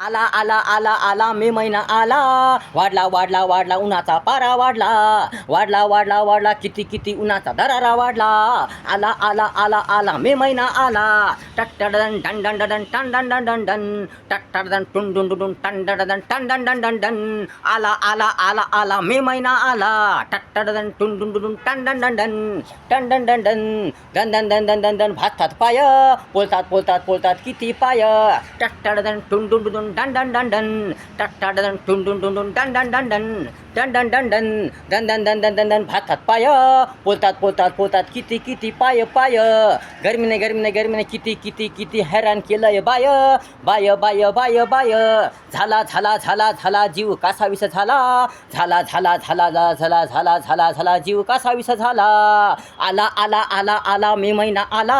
आला आला आला आला मे महिना आला, वाढला वाढला वाढला उन्हाचा पारा वाढला, वाढला वाढला वाढला किती किती उन्हाचा दरारा वाढला. आला आला आला आला मे महिना आला, टट्टडन डन डन डन टन डन डन डन डन, टट्टडन टुन डुन डुन टन डन डन टन डन डन डन डन. आला आला आला आला मे महिना आला, टट्टडन टुन डुन डुन टन डन डन डन, टन डन डन डन दन दन दन दन दन दन भासतात पाय, पोलतात पोलतात पोलतात किती पाय, टट्टडन टुन डुन डुन डन डन डन डन, टट्टडन टुन डुन डुन डन डन डन डन, डन डन डन डन दन दन दन दन दन दन भासतात पाय, पोलतात पोलतात पोलतात किती किती पाय पाय. गर्मीने गर्मीने गर्मीने किती किती किती हैराण केलंय bye, bye bye bye bye. झाला झाला झाला झाला जीव कासाविस झाला, झाला झाला झाला झाला झाला झाला झाला जीव कासाविस झाला. आला आला आला आला मे महिना आला,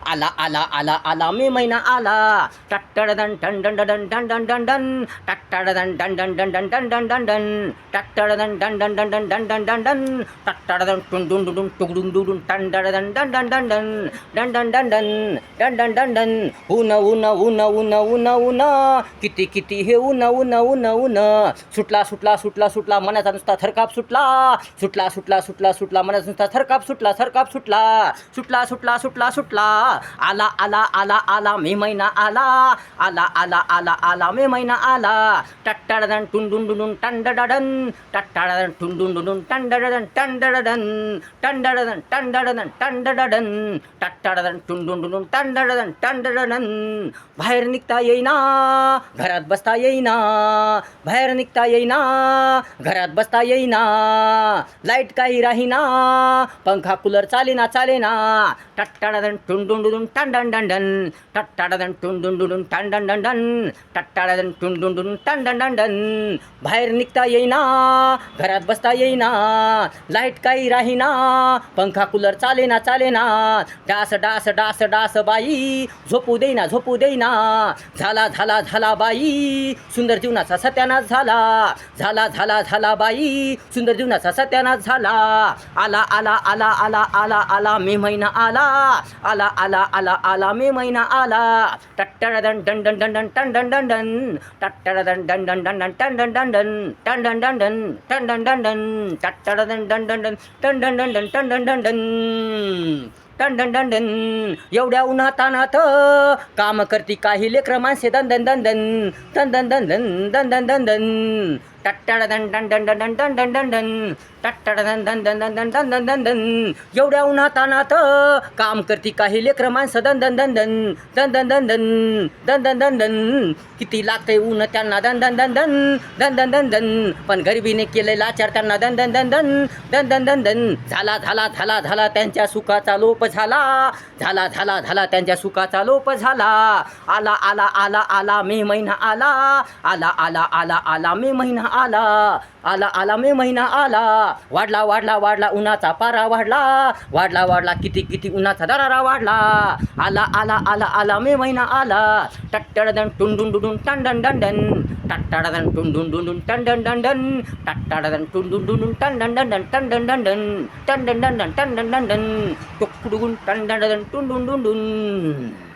आला आला आला आला मे महिना आला, टट्टडन टन डन डन डन डन डन डन, टट्टडन डन डन डन डन डन डन डन डन, टट्टडन डन डन डन डन डन डन डन डन, टट्टडन टुन डुन डुन टुगडुन डुन टन डन डन डन डन डन डन, डन डन डन डन डन डन डन डन. ऊन ऊन ऊन ऊन ऊन ऊन किती किती हे ऊन ऊन ऊन ऊन. सुटला सुटला सुटला सुटला मनाचा नुसता थरकाप सुटला, सुटला सुटला सुटला सुटला मनाचा नुसता थरकाप सुटला, थरकाप सुटला, सुटला सुटला सुटला सुटला. आला आला आला आला मे महिना आला, आला आला आला आला मे महिना आला, टट्टडन टुन डुन डुन टन डडन, टट्टडन टुन डुन डुन टन डडन टन डडन, टन डडन टन डडन टन डडन, टट्टडन टुन डुन डुन टन डडन टन डडन. बाहेर निघता येईना, घरात बसता येईना, बाहेर निघता येईना, घरात बसता येईना, लाईट काही राहीना, पंखा कूलर चालेना चालेना, टट्टडन टुन डुन डुन टन डन डन डन, टट्टडन टुन डुन डुन टन डन डन डन, टट्टडन टुन डुन डुन टन डन डन डन. बाहेर निघता येईना, घरात बसता येईना, लाईट काही राहीना, पंखा कूलर चालेना चालेना, डास डास डास डास बाई झोपू देईना झोपू देईना. झाला झाला झाला बाई सुंदर जीवनाचा सत्यानाश झाला, झाला झाला झाला बाई सुंदर जीवनाचा सत्यानाश झाला. आला आला आला आला आला आला मे महिना आला, आला आला आला आला मे महिना आला, टट्टडन डन डन डन डन टन डन डन डन, टट्टडन डन डन डन डन टन डन डन डन, टन डन डन डन टन डन डन डन, टट्टडन डन डन डन टन डन डन डन टन डन डन डन, टन डन डन डन. एवढ्या उन्हातानात काम करती काही लेकरं माणसे दन दन दन दन, दन दन दन दन दन दन दन दन, टट्टडन डन डन डन डन डन डन डन डन, टट्टडन डन डन डन डन डन डन डन डन. एवढ्या उन्हातानात काम करती काही लेकरं माणसं दन दन दन दन, दन दन दन दन दन दन दन दन. किती लागते ऊन त्यांना दन दन दन दन, दन दन दन दन, पण गरिबीने केले लाचार त्यांना दन दन दन दन, दन दन दन दन. झाला झाला झाला झाला त्यांच्या सुखाचा लोप झाला, झाला झाला झाला त्यांच्या सुखाचा लोप झाला. आला आला आला आला मे महिना आला, आला आला आला आला मे महिना आला, आला आला मे महिना आला. वाढला वाढला वाढला उन्हाचा पारा वाढला, वाढला वाढला किती किती उन्हाचा दरारा वाढला. आला आला आला आला मे महिना आला, टट्टडन टुन डुन डुन टन डन डन डन, टट्टडन टुन डुन डुन टन डन डन डन, टट्टडन टुन डुन डुन टन डन डन डन टन डन डन डन, टन डन डन डन टन डन डन डन, टुकडुन टन डन डन टुन डुन डुन डुन.